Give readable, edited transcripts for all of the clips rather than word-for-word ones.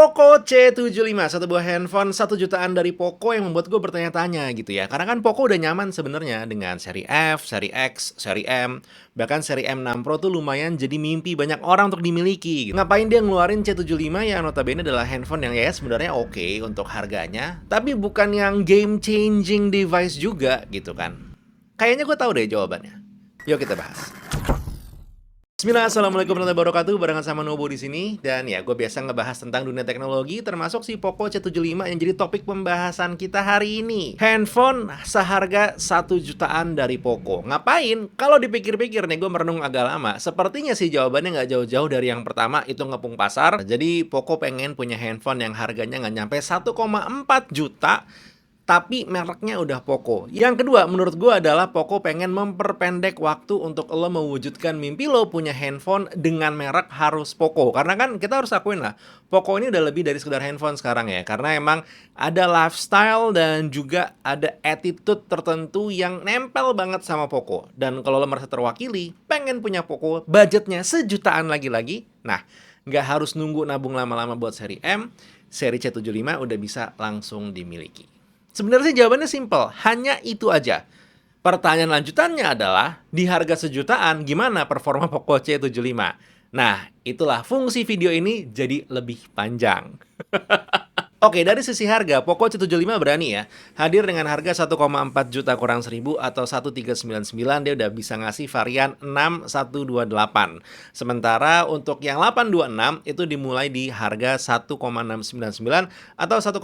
Poco C75, satu buah handphone 1 jutaan dari Poco yang membuat gue bertanya-tanya gitu ya. Karena kan Poco udah nyaman sebenarnya dengan seri F, seri X, seri M, bahkan seri M6 Pro tuh lumayan jadi mimpi banyak orang untuk dimiliki gitu. Ngapain dia ngeluarin C75 yang notabene adalah handphone yang ya sebenarnya oke untuk harganya, tapi bukan yang game changing device juga gitu kan. Kayaknya gue tahu deh jawabannya. Yuk kita bahas. Bismillah, assalamualaikum warahmatullahi wabarakatuh. Barengan sama Nobo di sini. Dan ya, gue biasa ngebahas tentang dunia teknologi, termasuk si Poco C75 yang jadi topik pembahasan kita hari ini. Handphone seharga 1 jutaan dari Poco. Ngapain? Kalau dipikir-pikir nih, gue merenung agak lama. Sepertinya sih jawabannya nggak jauh-jauh dari yang pertama, itu ngepung pasar. Jadi Poco pengen punya handphone yang harganya nggak nyampe 1,4 juta, tapi mereknya udah Poco. Yang kedua, menurut gue adalah Poco pengen memperpendek waktu untuk lo mewujudkan mimpi lo punya handphone dengan merek harus Poco. Karena kan kita harus akuin lah, Poco ini udah lebih dari sekedar handphone sekarang ya. Karena emang ada lifestyle dan juga ada attitude tertentu yang nempel banget sama Poco. Dan kalau lo merasa terwakili, pengen punya Poco, budgetnya 1 jutaan lagi-lagi. Nah, nggak harus nunggu nabung lama-lama buat seri M, seri C75 udah bisa langsung dimiliki. Sebenarnya sih jawabannya simple, hanya itu aja. Pertanyaan lanjutannya adalah, di harga 1 jutaan, gimana performa Poco C75? Nah, itulah fungsi video ini jadi lebih panjang. Oke, dari sisi harga, Poco C75 berani ya. Hadir dengan harga 1,4 juta kurang 1000 atau 1399, dia udah bisa ngasih varian 6128. Sementara untuk yang 826 itu dimulai di harga 1,699 atau 1,7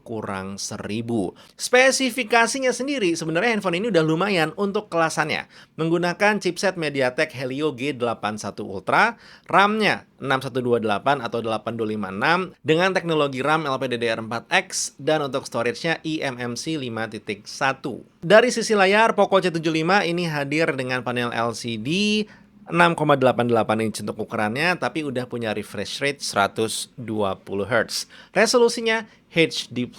kurang 1000. Spesifikasinya sendiri sebenarnya handphone ini udah lumayan untuk kelasannya. Menggunakan chipset MediaTek Helio G81 Ultra, RAM-nya 6128 atau 8256 dengan teknologi RAM LPDDR4X dan untuk storage-nya eMMC 5.1. Dari sisi layar, Poco C75 ini hadir dengan panel LCD 6,88 inch untuk ukurannya, tapi udah punya refresh rate 120 Hz. Resolusinya HD+.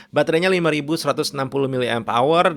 Baterainya 5160 mAh, 18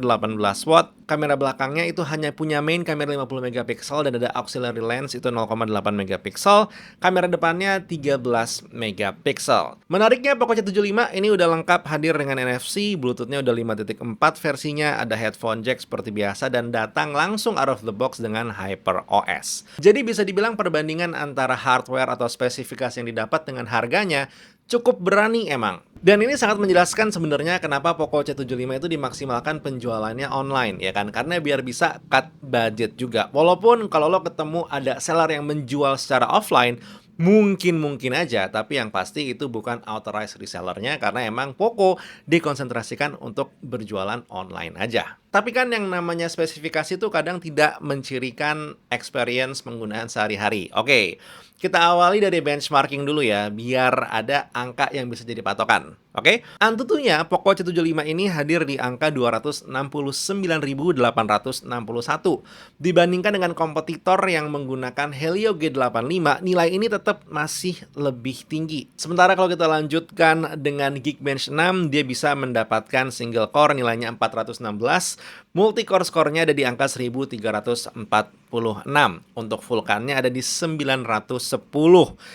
watt. Kamera belakangnya itu hanya punya main kamera 50 megapiksel dan ada auxiliary lens itu 0,8 megapiksel. Kamera depannya 13 megapiksel. Menariknya Poco C75 ini udah lengkap hadir dengan NFC, Bluetooth-nya udah 5.4 versinya, ada headphone jack seperti biasa dan datang langsung out of the box dengan HyperOS. Jadi bisa dibilang perbandingan antara hardware atau spesifikasi yang didapat dengan harganya cukup berani emang. Dan ini sangat menjelaskan sebenarnya kenapa Poco C75 itu dimaksimalkan penjualannya online ya kan, karena biar bisa cut budget juga. Walaupun kalau lo ketemu ada seller yang menjual secara offline, mungkin aja, tapi yang pasti itu bukan authorized resellernya karena emang Poco dikonsentrasikan untuk berjualan online aja. Tapi kan yang namanya spesifikasi itu kadang tidak mencirikan experience penggunaan sehari-hari. Oke, kita awali dari benchmarking dulu ya, biar ada angka yang bisa jadi patokan. Oke, Antutunya Poco C75 ini hadir di angka 269.861 dibandingkan dengan kompetitor yang menggunakan Helio G85, nilai ini tetap masih lebih tinggi. Sementara kalau kita lanjutkan dengan Geekbench 6, dia bisa mendapatkan single core nilainya 416, multi-core skornya ada di angka 1346. Untuk Vulkan-nya ada di 910.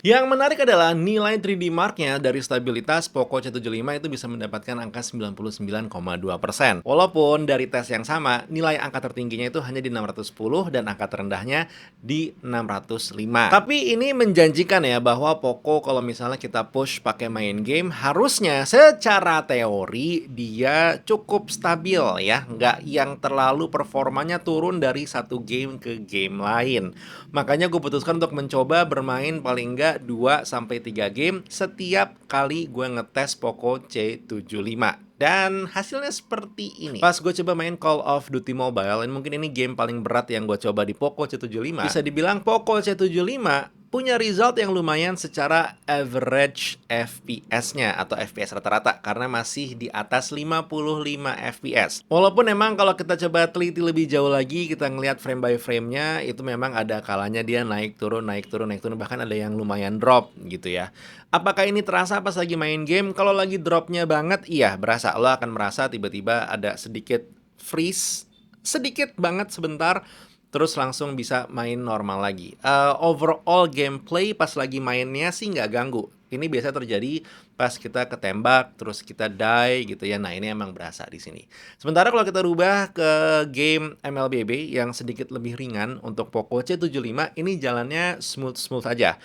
Yang menarik adalah nilai 3D Mark-nya dari stabilitas Poco C75 itu bisa mendapatkan angka 99,2%. Walaupun dari tes yang sama, nilai angka tertingginya itu hanya di 610 dan angka terendahnya di 605. Tapi ini menjanjikan ya bahwa Poco kalau misalnya kita push pakai main game, harusnya secara teori dia cukup stabil ya, nggak yang terlalu performanya turun dari satu game ke game lain. Makanya gue putuskan untuk mencoba bermain paling nggak 2-3 game setiap kali gue ngetes Poco C75. Dan hasilnya seperti ini. Pas gue coba main Call of Duty Mobile, dan mungkin ini game paling berat yang gue coba di Poco C75, bisa dibilang Poco C75 punya result yang lumayan secara average FPS-nya atau FPS rata-rata karena masih di atas 55 FPS. Walaupun memang kalau kita coba teliti lebih jauh lagi, kita ngelihat frame by frame-nya itu memang ada kalanya dia naik turun, bahkan ada yang lumayan drop gitu ya. Apakah ini terasa pas lagi main game? Kalau lagi dropnya banget, iya berasa. Lo akan merasa tiba-tiba ada sedikit freeze, sedikit banget sebentar, terus langsung bisa main normal lagi. Overall gameplay pas lagi mainnya sih nggak ganggu. Ini biasa terjadi pas kita ketembak, terus kita die gitu ya. Nah, ini emang berasa di sini. Sementara kalau kita rubah ke game MLBB yang sedikit lebih ringan untuk Poco C75, ini jalannya smooth-smooth aja.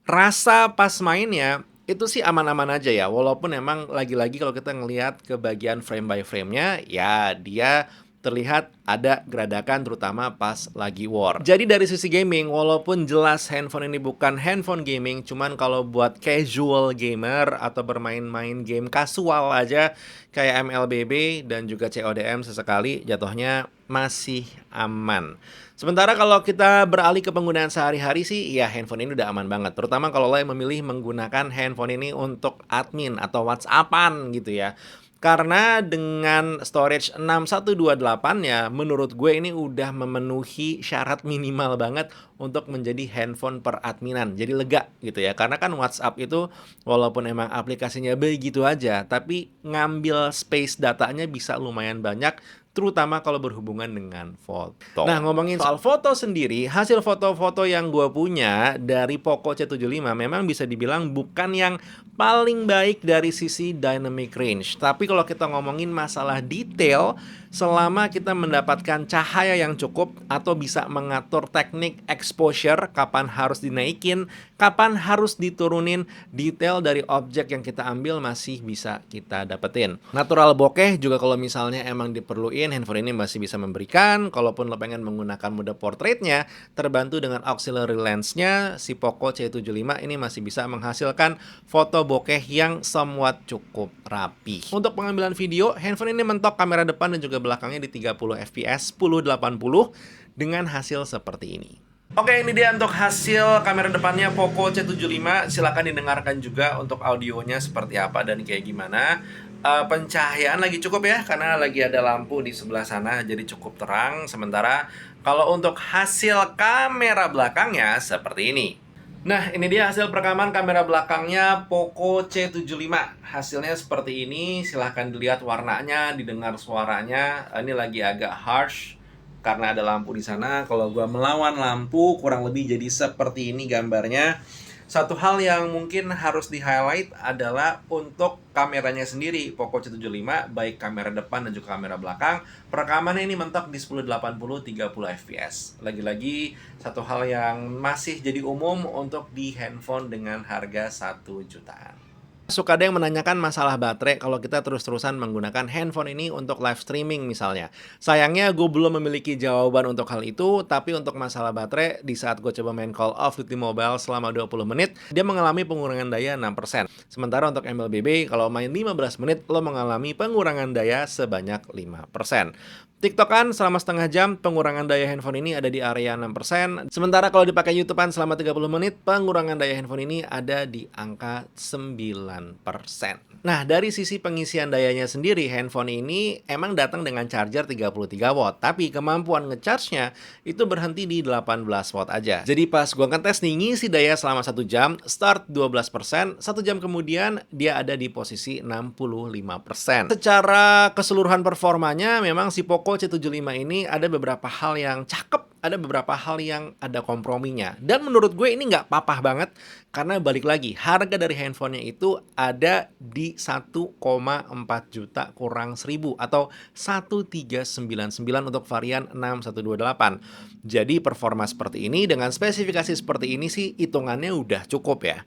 Rasa pas mainnya itu sih aman-aman aja ya, walaupun emang lagi-lagi kalau kita ngelihat ke bagian frame by frame-nya, ya dia terlihat ada geradakan terutama pas lagi war. Jadi dari sisi gaming, walaupun jelas handphone ini bukan handphone gaming, cuman kalau buat casual gamer atau bermain-main game kasual aja kayak MLBB dan juga CODM sesekali, jatuhnya masih aman. Sementara kalau kita beralih ke penggunaan sehari-hari sih, ya handphone ini udah aman banget. Terutama kalau lo yang memilih menggunakan handphone ini untuk admin atau WhatsApp-an gitu ya. Karena dengan storage 6128 ya, menurut gue ini udah memenuhi syarat minimal banget untuk menjadi handphone per adminan. Jadi lega gitu ya. Karena kan WhatsApp itu walaupun emang aplikasinya begitu aja, tapi ngambil space datanya bisa lumayan banyak, terutama kalau berhubungan dengan foto. Nah, ngomongin soal foto sendiri, hasil foto-foto yang gue punya dari Poco C75 memang bisa dibilang bukan yang paling baik dari sisi dynamic range. Tapi kalau kita ngomongin masalah detail, selama kita mendapatkan cahaya yang cukup atau bisa mengatur teknik exposure, kapan harus dinaikin, kapan harus diturunin, detail dari objek yang kita ambil masih bisa kita dapetin. Natural bokeh juga kalau misalnya emang diperluin, handphone ini masih bisa memberikan. Kalaupun lo pengen menggunakan mode portraitnya, terbantu dengan auxiliary lens-nya, si Poco C75 ini masih bisa menghasilkan foto bokeh yang somewhat cukup rapi. Untuk pengambilan video, handphone ini mentok kamera depan dan juga belakangnya di 30 fps 1080 dengan hasil seperti ini. Oke, ini dia untuk hasil kamera depannya Poco C75. Silahkan didengarkan juga untuk audionya seperti apa dan kayak gimana. Pencahayaan lagi cukup ya, karena lagi ada lampu di sebelah sana, jadi cukup terang. Sementara kalau untuk hasil kamera belakangnya seperti ini. Nah, ini dia hasil perekaman kamera belakangnya Poco C75. Hasilnya seperti ini. Silahkan dilihat warnanya, didengar suaranya. Ini lagi agak harsh karena ada lampu di sana. Kalau gua melawan lampu, kurang lebih jadi seperti ini gambarnya. Satu hal yang mungkin harus di-highlight adalah untuk kameranya sendiri. Poco C75, baik kamera depan dan juga kamera belakang, perekamannya ini mentok di 1080 30 fps. Lagi-lagi satu hal yang masih jadi umum untuk di handphone dengan harga 1 jutaan. Suka ada yang menanyakan masalah baterai kalau kita terus-terusan menggunakan handphone ini untuk live streaming misalnya. Sayangnya gue belum memiliki jawaban untuk hal itu, tapi untuk masalah baterai, di saat gue coba main Call of Duty Mobile selama 20 menit, dia mengalami pengurangan daya 6%. Sementara untuk MLBB, kalau main 15 menit, lo mengalami pengurangan daya sebanyak 5%. TikTokan selama setengah jam, pengurangan daya handphone ini ada di area 6%. Sementara kalau dipakai YouTubean selama 30 menit, pengurangan daya handphone ini ada di angka 9%. Nah, dari sisi pengisian dayanya sendiri, handphone ini emang datang dengan charger 33 watt. Tapi kemampuan ngecharge-nya itu berhenti di 18 watt aja. Jadi pas gua ngetes nih, ngisi daya selama 1 jam, start 12%, 1 jam kemudian dia ada di posisi 65%. Secara keseluruhan performanya, memang si Poco C75 ini ada beberapa hal yang cakep, ada beberapa hal yang ada komprominya. Dan menurut gue ini nggak papah banget, karena balik lagi, harga dari handphonenya itu ada di 1,4 juta kurang 1000 atau 1399 untuk varian 6128. Jadi performa seperti ini dengan spesifikasi seperti ini sih hitungannya udah cukup ya.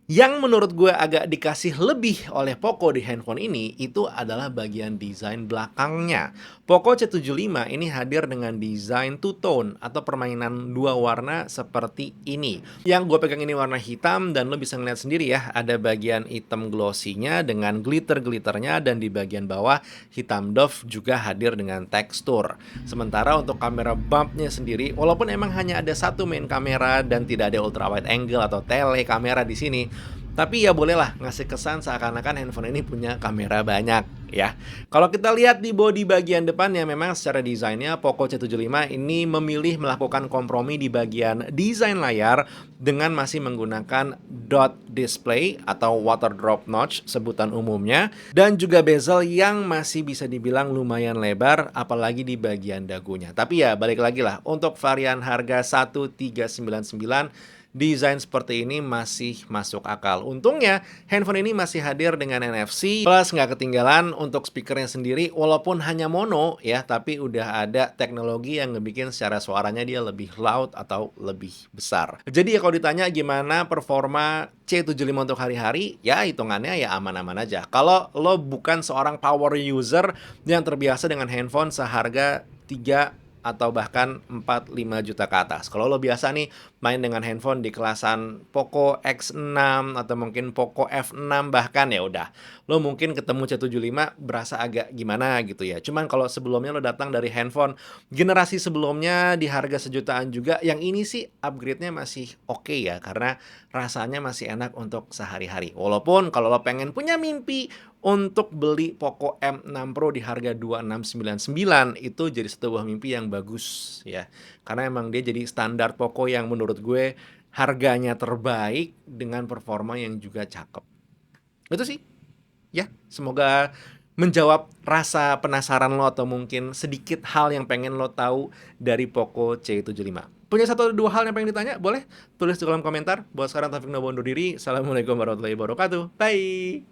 Yang menurut gue agak dikasih lebih oleh Poco di handphone ini itu adalah bagian desain belakangnya. Poco C75 ini hadir dengan desain two-tone atau permainan dua warna seperti ini. Yang gue pegang ini warna hitam dan lo bisa ngeliat sendiri ya, ada bagian hitam glossy-nya dengan glitter-glitternya dan di bagian bawah hitam doff juga hadir dengan tekstur. Sementara untuk kamera bump-nya sendiri, walaupun emang hanya ada satu main kamera dan tidak ada ultra wide angle atau tele kamera di sini, tapi ya bolehlah ngasih kesan seakan-akan handphone ini punya kamera banyak ya. Kalau kita lihat di bodi bagian depannya, memang secara desainnya Poco C75 ini memilih melakukan kompromi di bagian desain layar dengan masih menggunakan dot display atau water drop notch sebutan umumnya, dan juga bezel yang masih bisa dibilang lumayan lebar apalagi di bagian dagunya. Tapi ya balik lagi lah, untuk varian harga 1399 desain seperti ini masih masuk akal. Untungnya, handphone ini masih hadir dengan NFC, plus nggak ketinggalan untuk speakernya sendiri, walaupun hanya mono ya, tapi udah ada teknologi yang ngebikin secara suaranya dia lebih loud atau lebih besar. Jadi ya kalau ditanya gimana performa C75 untuk hari-hari, ya hitungannya ya aman-aman aja. Kalau lo bukan seorang power user yang terbiasa dengan handphone seharga 3 atau bahkan 4-5 juta ke atas. Kalau lo biasa nih main dengan handphone di kelasan Poco X6 atau mungkin Poco F6 bahkan, ya udah, lo mungkin ketemu C75 berasa agak gimana gitu ya. Cuman kalau sebelumnya lo datang dari handphone generasi sebelumnya di harga sejutaan juga, yang ini sih upgrade-nya masih oke ya, karena rasanya masih enak untuk sehari-hari. Walaupun kalau lo pengen punya mimpi untuk beli Poco M6 Pro di harga 2699, itu jadi sebuah mimpi yang bagus ya. Karena emang dia jadi standar Poco yang menurut gue harganya terbaik dengan performa yang juga cakep. Itu sih. Ya, semoga menjawab rasa penasaran lo atau mungkin sedikit hal yang pengen lo tahu dari Poco C75. Punya satu dua hal yang pengen ditanya? Boleh tulis di kolom komentar. Buat sekarang Taufik Nobo undur diri. Assalamualaikum warahmatullahi wabarakatuh. Bye.